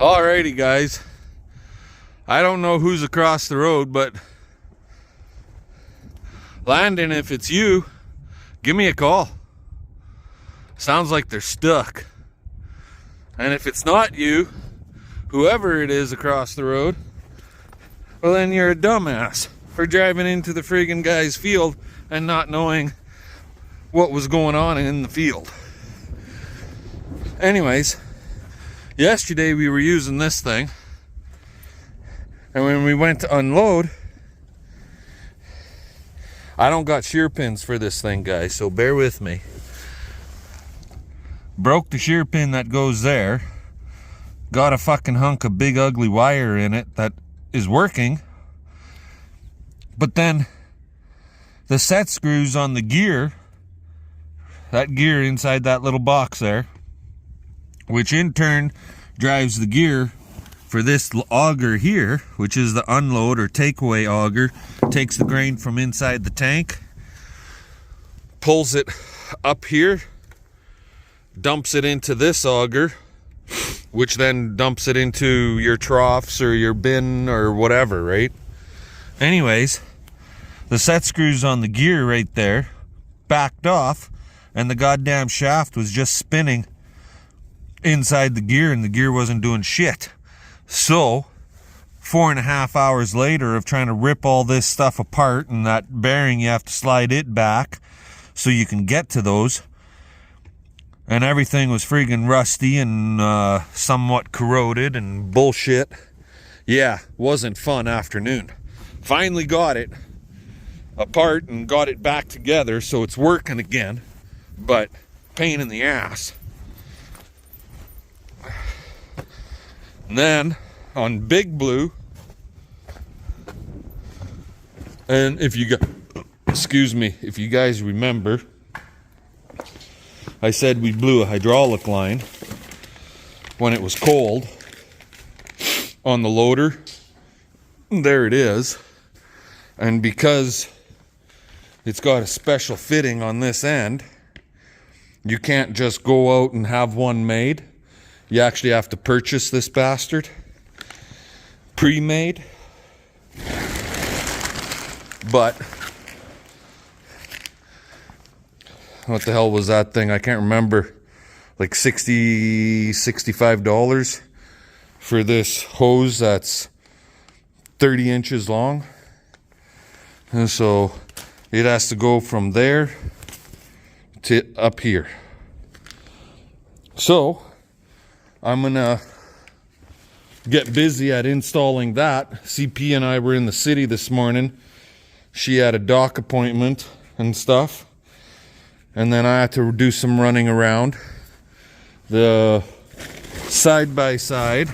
Alrighty, guys. I don't know who's across the road, but Landon, if it's you, give me a call. Sounds like they're stuck. And if it's not you, whoever it is across the road, well, then you're a dumbass for driving into the friggin' guy's field and not knowing what was going on in the field. Anyways, yesterday we were using this thing, and when we went to unload, I don't got shear pins for this thing, guys, so bear with me. Broke the shear pin that goes there, got a fucking hunk of big ugly wire in it that is working, but then the set screws on the gear, that gear inside that little box there, which in turn drives the gear for this auger here, which is the unload or takeaway auger, takes the grain from inside the tank, pulls it up here, dumps it into this auger, which then dumps it into your troughs or your bin or whatever, right? Anyways, the set screws on the gear right there backed off, and the goddamn shaft was just spinning inside the gear, and the gear wasn't doing shit. So 4.5 hours later of trying to rip all this stuff apart, and that bearing, you have to slide it back so you can get to those, and everything was friggin' rusty and somewhat corroded and bullshit. Yeah, wasn't fun afternoon. Finally got it apart and got it back together so it's working again, but pain in the ass. And then on Big Blue, and if you guys remember, I said we blew a hydraulic line when it was cold on the loader. There it is. And because it's got a special fitting on this end, you can't just go out and have one made. You actually have to purchase this bastard pre-made. But what the hell was that thing? I can't remember. Like $65 for this hose that's 30 inches long. And so it has to go from there to up here. So I'm gonna get busy at installing that. CP and I were in the city this morning. She had a dock appointment and stuff, and then I had to do some running around. The side-by-side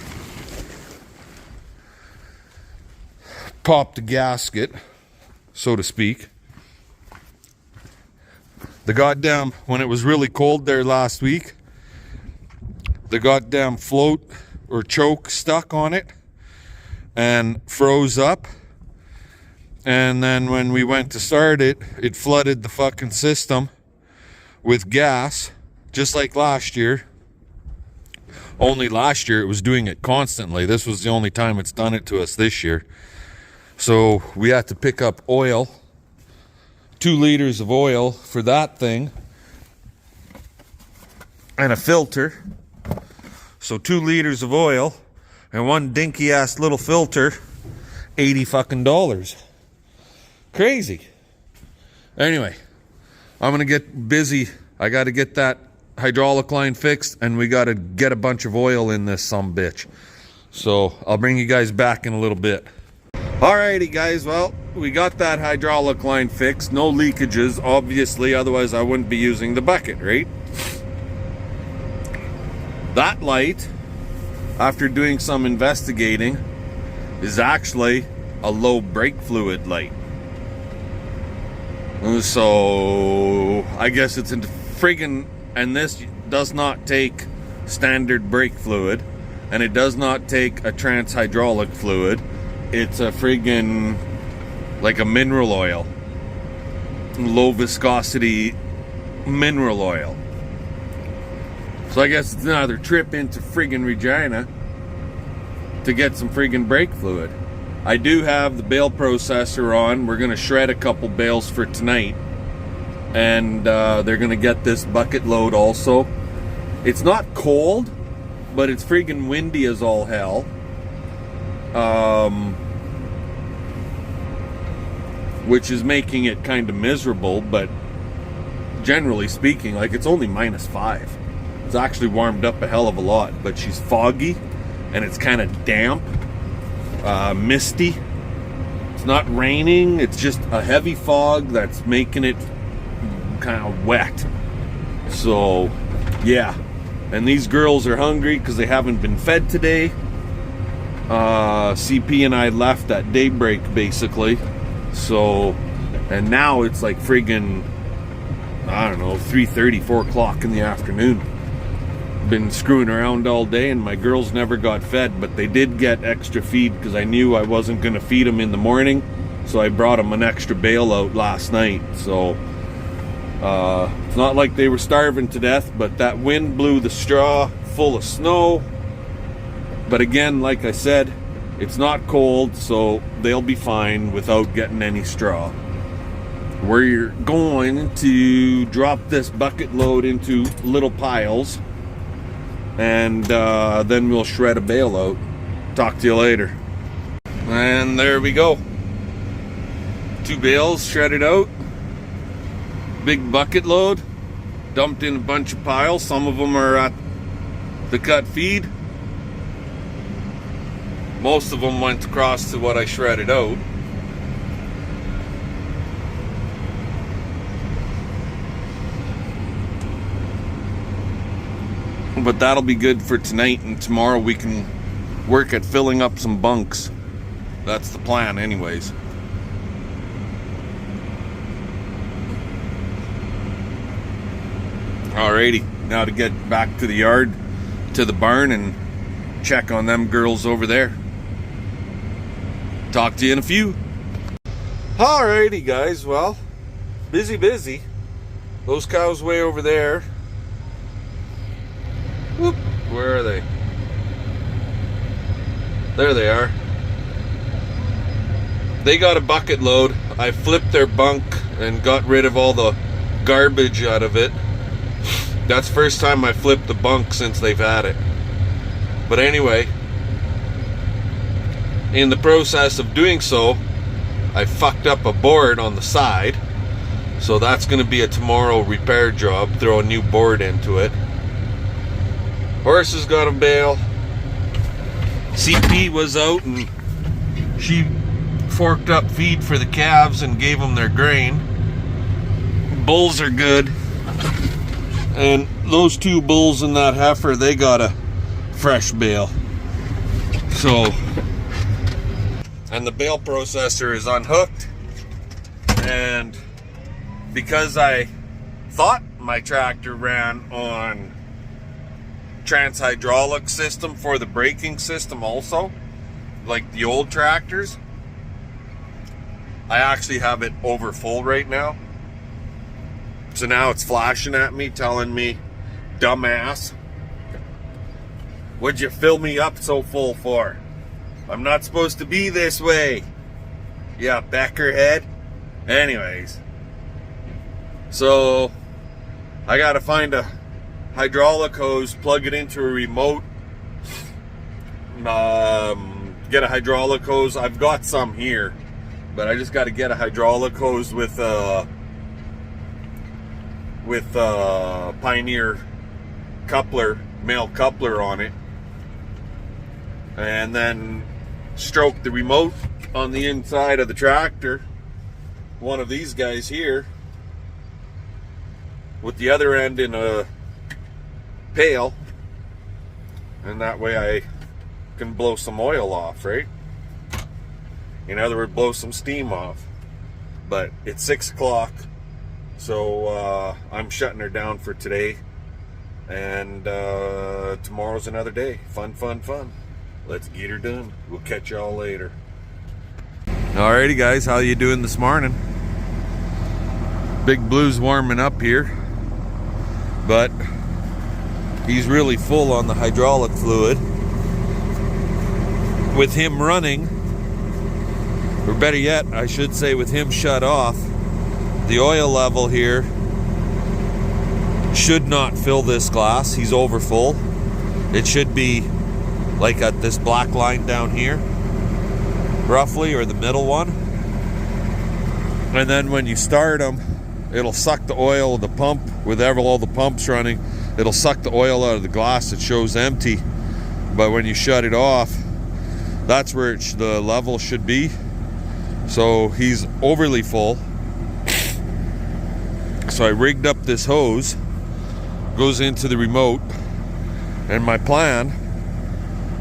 popped a gasket, so to speak. The goddamn, when it was really cold there last week, the goddamn float or choke stuck on it and froze up. And then when we went to start it, it flooded the fucking system with gas, just like last year. Only last year it was doing it constantly. This was the only time it's done it to us this year. So we had to pick up oil, 2 liters of oil for that thing, and a filter. So 2 liters of oil and one dinky ass little filter, $80 fucking. Crazy. Anyway, I'm gonna get busy. I gotta get that hydraulic line fixed, and we gotta get a bunch of oil in this sumbitch. So I'll bring you guys back in a little bit. Alrighty guys, well, we got that hydraulic line fixed. No leakages, obviously, otherwise I wouldn't be using the bucket, right? That light, after doing some investigating, is actually a low brake fluid light. So I guess it's a friggin', and this does not take standard brake fluid, and it does not take a trans hydraulic fluid. It's a friggin' like a mineral oil, low viscosity mineral oil. So I guess it's another trip into friggin' Regina to get some friggin' brake fluid. I do have the bale processor on. We're gonna shred a couple bales for tonight, and they're gonna get this bucket load also. It's not cold, but it's friggin' windy as all hell. Which is making it kind of miserable, but generally speaking, like, it's only -5. It's actually warmed up a hell of a lot, but she's foggy and it's kind of damp, misty. It's not raining, it's just a heavy fog that's making it kind of wet. So yeah, and these girls are hungry because they haven't been fed today. CP and I left at daybreak basically, so, and now it's like friggin', I don't know, 3:30, 4 o'clock in the afternoon. Been screwing around all day, and my girls never got fed, but they did get extra feed because I knew I wasn't going to feed them in the morning, so I brought them an extra bale out last night. So it's not like they were starving to death, but that wind blew the straw full of snow. But again, like I said, it's not cold, so they'll be fine without getting any straw. We're going to drop this bucket load into little piles, and then we'll shred a bale out. Talk to you later. And there we go. 2 bales shredded out. Big bucket load. Dumped in a bunch of piles. Some of them are at the cut feed. Most of them went across to what I shredded out. But that'll be good for tonight, and tomorrow we can work at filling up some bunks. That's the plan anyways. Alrighty, now to get back to the yard, to the barn, and check on them girls over there. Talk to you in a few. Alrighty guys, well, busy. Those cows way over there. Whoop, where are they? There they are. They got a bucket load. I flipped their bunk and got rid of all the garbage out of it. That's the first time I flipped the bunk since they've had it. But anyway, in the process of doing so, I fucked up a board on the side. So that's going to be a tomorrow repair job. Throw a new board into it. Horse has got a bale. CP was out and she forked up feed for the calves and gave them their grain. Bulls are good. And those 2 bulls and that heifer, they got a fresh bale. So, and the bale processor is unhooked. And because I thought my tractor ran on trans-hydraulic system for the braking system also, like the old tractors, I actually have it over full right now. So now it's flashing at me, telling me, dumbass, what'd you fill me up so full for? I'm not supposed to be this way. Yeah, Beckerhead. Anyways, so I gotta find a hydraulic hose, plug it into a remote, get a hydraulic hose. I've got some here, but I just got to get a hydraulic hose with Pioneer coupler, male coupler on it, and then stroke the remote on the inside of the tractor, one of these guys here, with the other end in a pail, and that way I can blow some oil off, right? In other words, blow some steam off. But it's 6 o'clock, so I'm shutting her down for today, and tomorrow's another day. Fun. Let's get her done. We'll catch y'all later. Alrighty guys, how you doing this morning? Big Blue's warming up here, but he's really full on the hydraulic fluid. with him running, or better yet, I should say with him shut off, the oil level here should not fill this glass. He's over full. It should be like at this black line down here, roughly, or the middle one. And then when you start them, it'll suck the oil of the pump. With all the pumps running, it'll suck the oil out of the glass. It shows empty. But when you shut it off, that's where the level should be. So he's overly full. So I rigged up this hose, goes into the remote, and my plan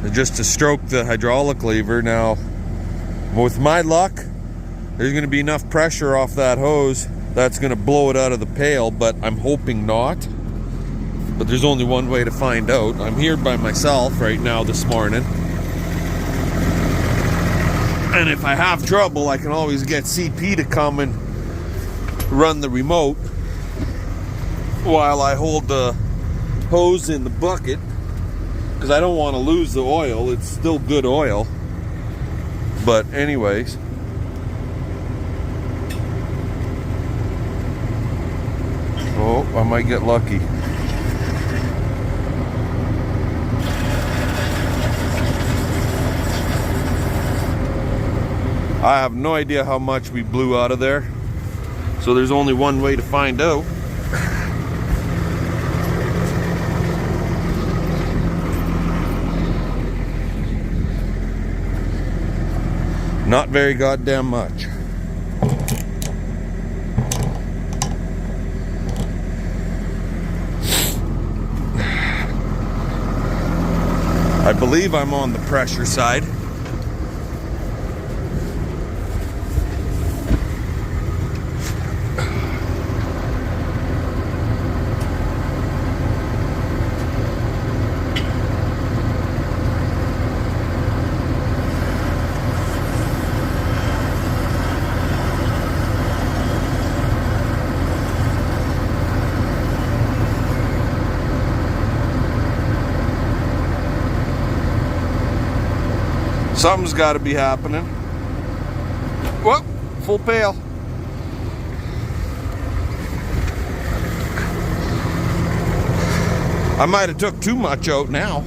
is just to stroke the hydraulic lever. Now, with my luck, there's going to be enough pressure off that hose that's going to blow it out of the pail, but I'm hoping not. But there's only one way to find out. I'm here by myself right now this morning. And if I have trouble, I can always get CP to come and run the remote while I hold the hose in the bucket, because I don't want to lose the oil. It's still good oil. But anyways, oh, I might get lucky. I have no idea how much we blew out of there, so there's only one way to find out. Not very goddamn much. I believe I'm on the pressure side. Something's got to be happening. Whoop, full pail. I might have took too much out now.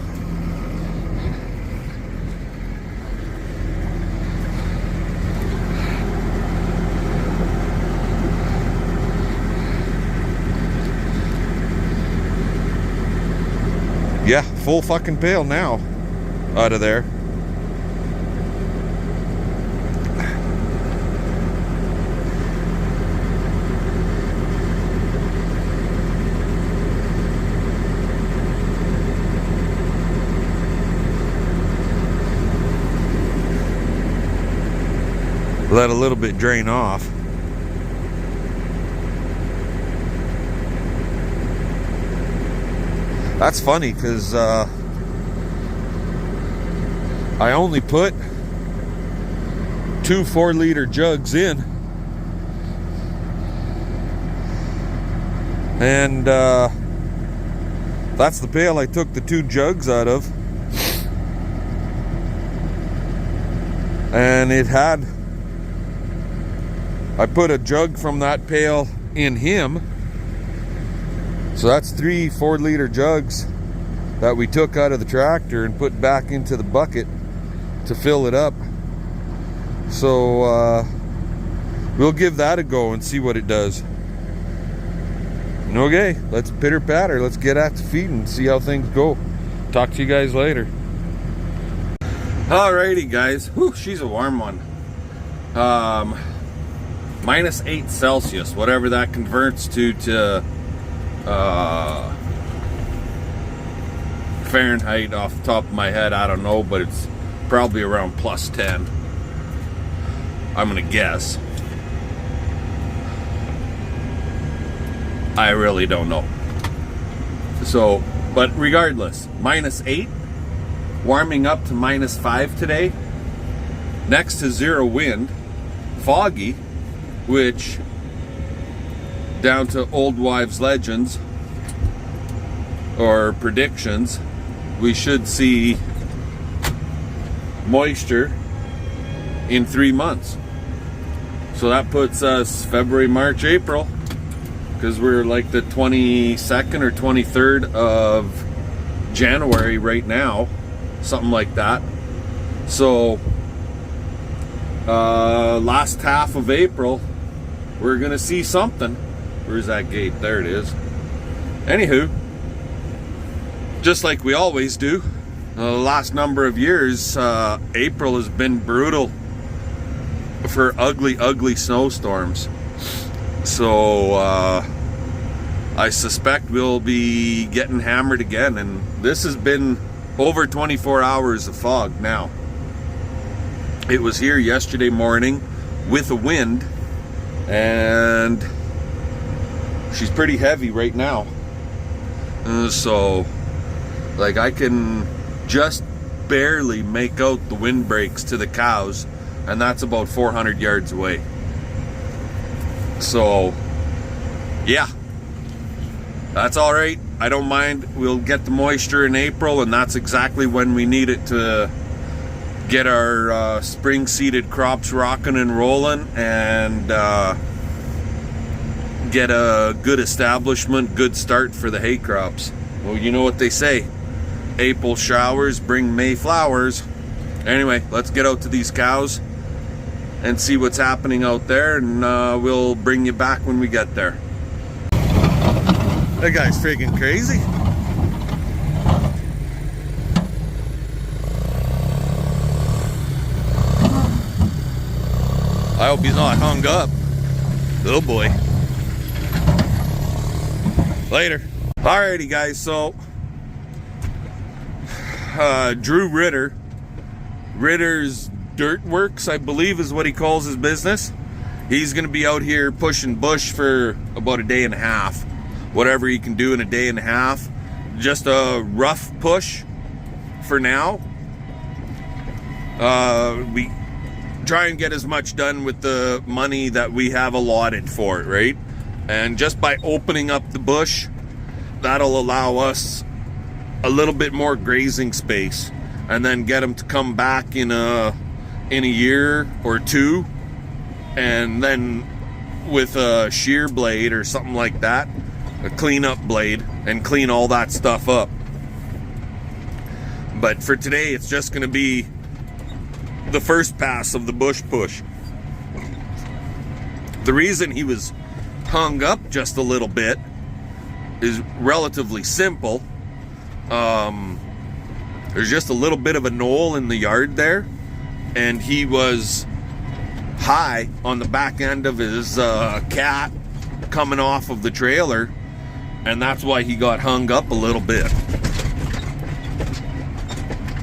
Yeah, full fucking pail now out of there. Let a little bit drain off. That's funny, because I only put 2 4-liter jugs in, and that's the pail I took the 2 jugs out of, and it had, I put a jug from that pail in him. So that's 3 4-liter jugs that we took out of the tractor and put back into the bucket to fill it up. So we'll give that a go and see what it does. Okay, let's pitter patter. Let's get at the feed and see how things go. Talk to you guys later. Alrighty guys, whew, she's a warm one. -8 Celsius, whatever that converts to Fahrenheit off the top of my head, I don't know, but it's probably around +10. I'm gonna guess. I really don't know. So, but regardless, -8, warming up to -5 today, next to 0 wind, foggy, which, down to old wives' legends or predictions, we should see moisture in 3 months. So that puts us February, March, April, because we're like the 22nd or 23rd of January right now, something like that. So last half of April, we're gonna see something. Where's that gate? There it is. Anywho, just like we always do, the last number of years, April has been brutal for ugly snowstorms. So I suspect we'll be getting hammered again, and this has been over 24 hours of fog now. It was here yesterday morning with a wind, and she's pretty heavy right now. So like I can just barely make out the windbreaks to the cows, and that's about 400 yards away. So yeah, that's all right. I don't mind. We'll get the moisture in April, and that's exactly when we need it to get our spring seeded crops rocking and rolling, and get a good establishment, good start for the hay crops. Well, you know what they say, April showers bring May flowers. Anyway, let's get out to these cows and see what's happening out there, and we'll bring you back when we get there. That guy's freaking crazy. I hope he's not hung up. Oh boy. Later. Alrighty guys, so Drew Ritter's Dirt Works, I believe is what he calls his business. He's gonna be out here pushing bush for about a day and a half. Whatever he can do in a day and a half. Just a rough push for now. We try and get as much done with the money that we have allotted for it, right? And just by opening up the bush, that'll allow us a little bit more grazing space, and then get them to come back in a year or two, and then with a shear blade or something like that, a cleanup blade, and clean all that stuff up. But for today, it's just going to be the first pass of the bush push. The reason he was hung up just a little bit is relatively simple. There's just a little bit of a knoll in the yard there, and he was high on the back end of his cat coming off of the trailer, and that's why he got hung up a little bit.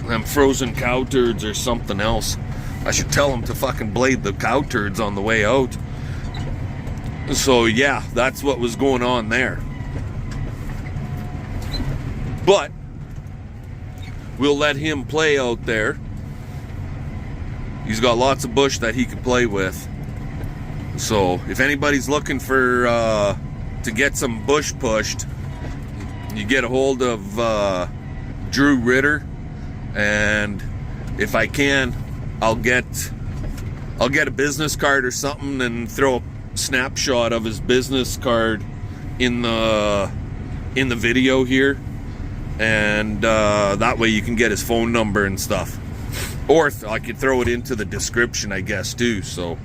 Them frozen cow turds or something else. I should tell him to fucking blade the cow turds on the way out. So yeah, that's what was going on there. But we'll let him play out there. He's got lots of bush that he can play with. So if anybody's looking for to get some bush pushed, you get a hold of Drew Ritter, and if I can, I'll get a business card or something and throw a snapshot of his business card in the video here, and that way you can get his phone number and stuff, or I could throw it into the description, I guess, too. So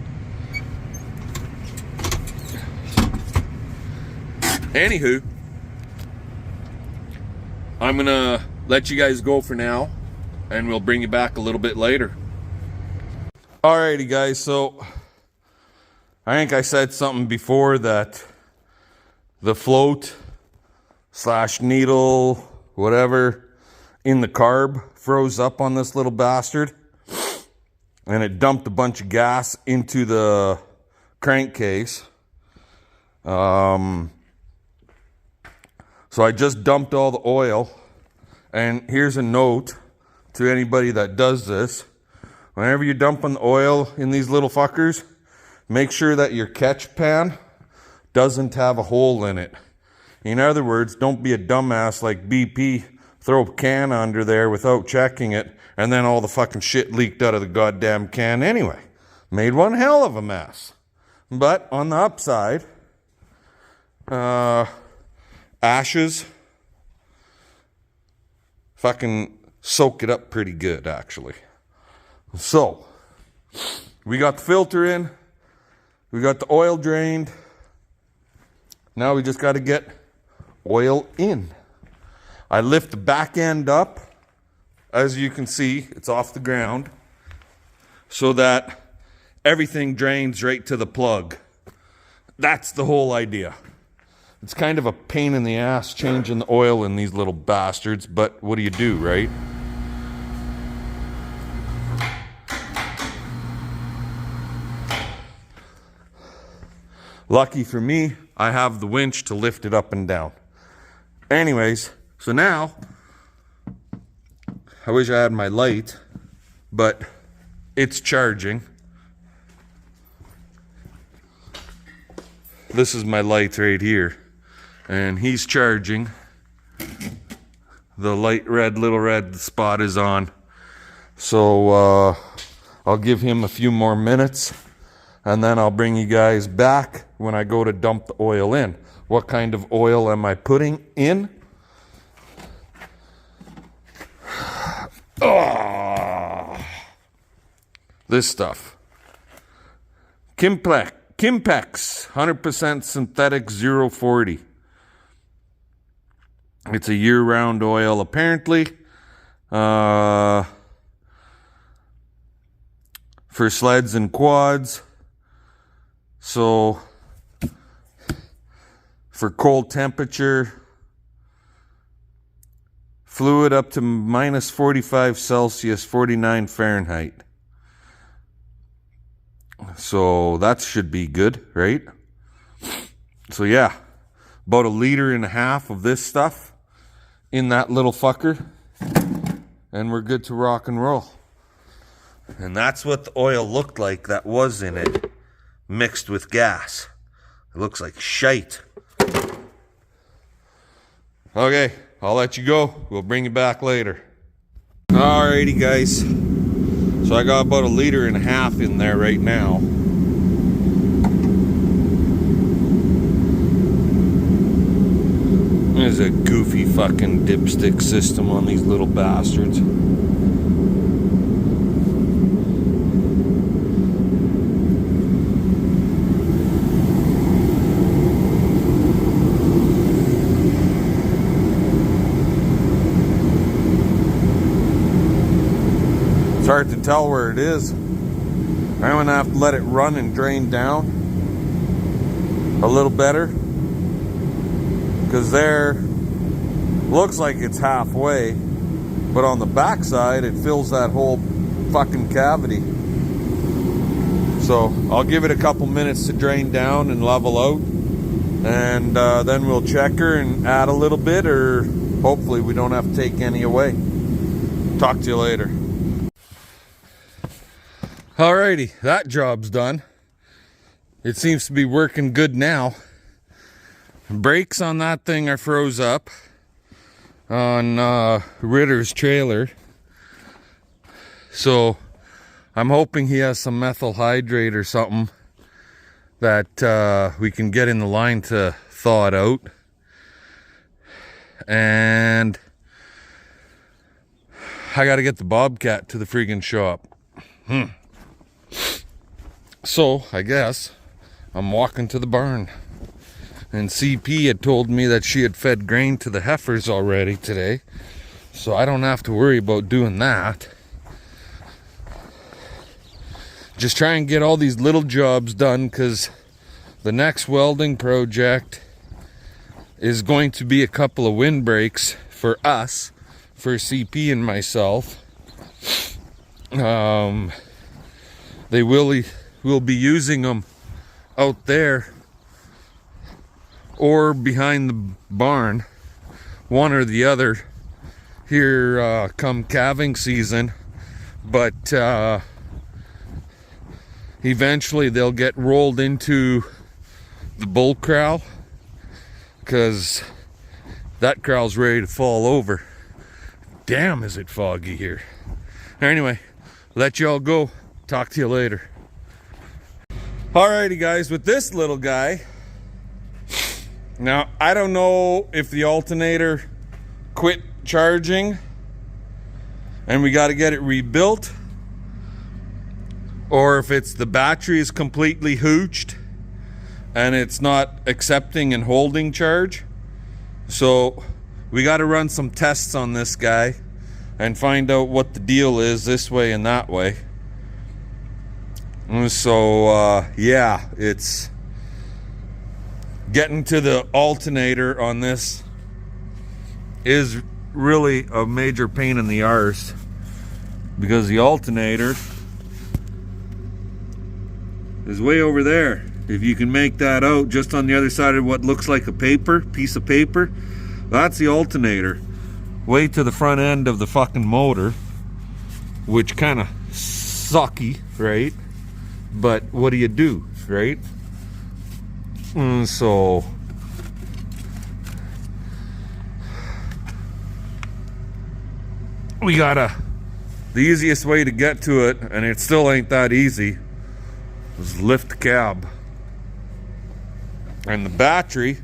anywho, I'm gonna let you guys go for now, and we'll bring you back a little bit later. Alrighty guys, so I think I said something before that the float / needle, whatever, in the carb froze up on this little bastard, and it dumped a bunch of gas into the crankcase. So I just dumped all the oil, and here's a note to anybody that does this. Whenever you're dumping the oil in these little fuckers, make sure that your catch pan doesn't have a hole in it. In other words, don't be a dumbass like BP throw a can under there without checking it, and then all the fucking shit leaked out of the goddamn can anyway. Made one hell of a mess. But on the upside, ashes fucking soak it up pretty good, actually. So, we got the filter in, we got the oil drained. Now we just got to get oil in. I lift the back end up. As you can see, it's off the ground, so that everything drains right to the plug. That's the whole idea. It's kind of a pain in the ass changing the oil in these little bastards, but what do you do, right? Lucky for me, I have the winch to lift it up and down. Anyways, so now, I wish I had my light, but it's charging. This is my light right here, and he's charging. The little red spot is on. So I'll give him a few more minutes, and then I'll bring you guys back when I go to dump the oil in. What kind of oil am I putting in? Oh, this stuff. Kimpex 100% synthetic 040. It's a year-round oil, apparently. For sleds and quads. So, for cold temperature, fluid up to minus 45 Celsius, 49 Fahrenheit. So that should be good, right? So yeah, about 1.5 liters of this stuff in that little fucker, and we're good to rock and roll. And that's what the oil looked like that was in it, mixed with gas. It looks like shite. Okay, I'll let you go. We'll bring you back later. Alrighty, guys. So I got about 1.5 liters in there right now. There's a goofy fucking dipstick system on these little bastards. It's hard to tell where it is. I'm gonna have to let it run and drain down a little better, because there looks like it's halfway, but on the backside it fills that whole fucking cavity. So I'll give it a couple minutes to drain down and level out, and then we'll check her and add a little bit, or hopefully we don't have to take any away. Talk to you later. Alrighty, that job's done. It seems to be working good now. Brakes on that thing are froze up on Ritter's trailer. So I'm hoping he has some methyl hydrate or something that we can get in the line to thaw it out. And I gotta get the Bobcat to the friggin' shop. So I guess I'm walking to the barn. And CP had told me that she had fed grain to the heifers already today, so I don't have to worry about doing that. Just try and get all these little jobs done, because the next welding project is going to be a couple of windbreaks for us, for CP and myself. They will be using them out there or behind the barn, one or the other, here come calving season. But eventually they'll get rolled into the bull corral, because that corral's ready to fall over. damn, is it foggy here. Anyway, let y'all go. Talk to you later. Alrighty guys, with this little guy, now I don't know if the alternator quit charging and we got to get it rebuilt, or if it's the battery is completely hooched and it's not accepting and holding charge. So we got to run some tests on this guy and find out what the deal is this way and that way. So yeah, it's getting to the alternator on this is really a major pain in the arse, because the alternator is way over there. If you can make that out, just on the other side of what looks like a piece of paper, that's the alternator. Way to the front end of the fucking motor, which kind of sucky, right? But what do you do, right? So we gotta, the easiest way to get to it, and it still ain't that easy, is lift the cab. And the battery,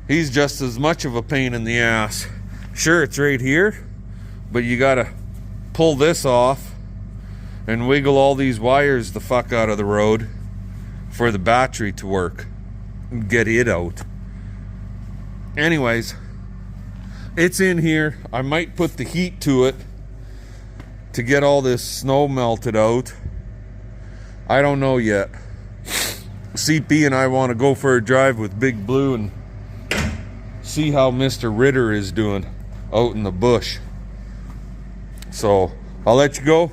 he's just as much of a pain in the ass. Sure, it's right here, but you gotta pull this off and wiggle all these wires the fuck out of the road for the battery to work and get it out. Anyways, it's in here. I might put the heat to it to get all this snow melted out. I don't know yet. CP and I want to go for a drive with Big Blue and see how Mr. Ritter is doing out in the bush. So I'll let you go.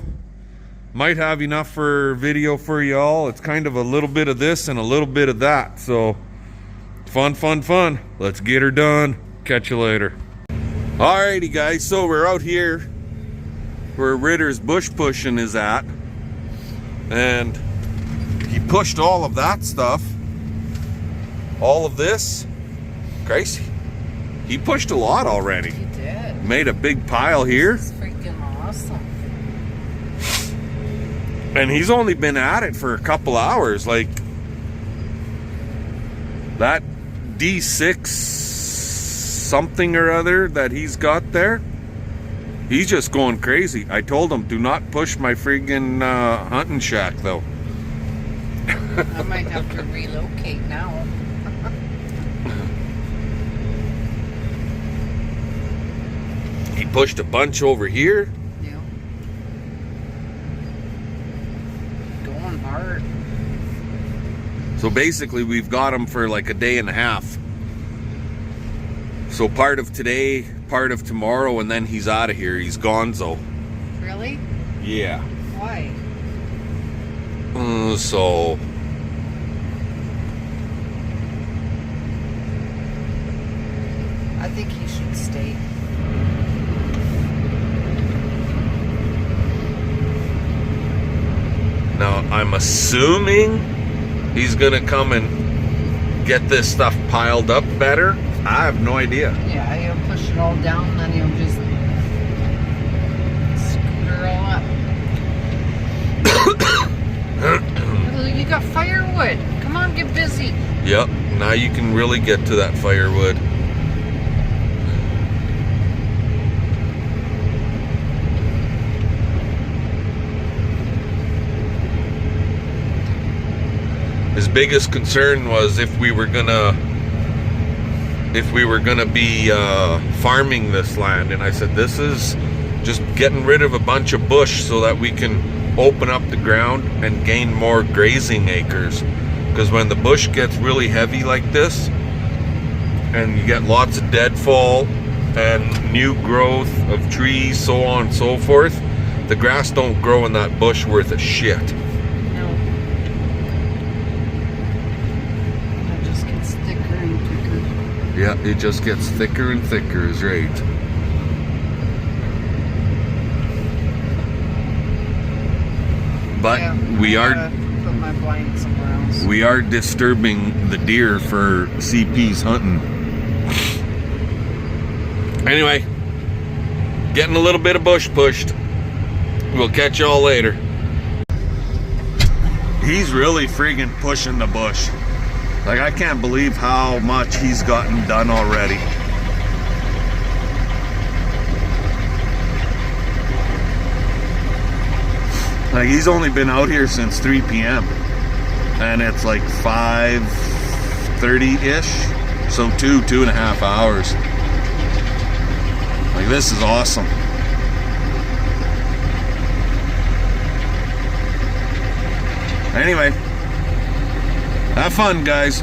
Might have enough for video for y'all. It's kind of a little bit of this and a little bit of that. So fun. Let's get her done. Catch you later. Alrighty guys, so we're out here where Ritter's bush pushing is at. And he pushed all of that stuff. All of this. Crazy. He pushed a lot already. He did. Made a big pile here. This is freaking awesome. And he's only been at it for a couple hours. Like that D6 something or other that he's got there, he's just going crazy. I told him, do not push my friggin' hunting shack though. I might have to relocate now. He pushed a bunch over here. Yeah. Going hard. So basically we've got him for like a day and a half. So part of today, part of tomorrow, and then he's out of here. He's gonzo. Really? Yeah. Why? So I think he should stay. now I'm assuming he's gonna come and get this stuff piled up better. I have no idea. Yeah, he'll push it all down, then he'll just scoot her all up. You got firewood. Come on, get busy. Yep, now you can really get to that firewood. His biggest concern was if we were gonna be farming this land, and I said this is just getting rid of a bunch of bush so that we can open up the ground and gain more grazing acres, because when the bush gets really heavy like this and you get lots of deadfall and new growth of trees, so on and so forth, the grass don't grow in that bush worth a shit. No. It just gets thicker and thicker. Yeah, it just gets thicker and thicker, is right. But Yeah, we I are gotta put my blind somewhere else. we are disturbing the deer for CP's hunting. Anyway, Getting a little bit of bush pushed. We'll catch y'all later. He's really friggin' pushing the bush. Like, I can't believe how much he's gotten done already. Like, he's only been out here since 3 p.m. and it's like 5:30-ish. So 2.5 hours. Like, this is awesome. Anyway, have fun, guys.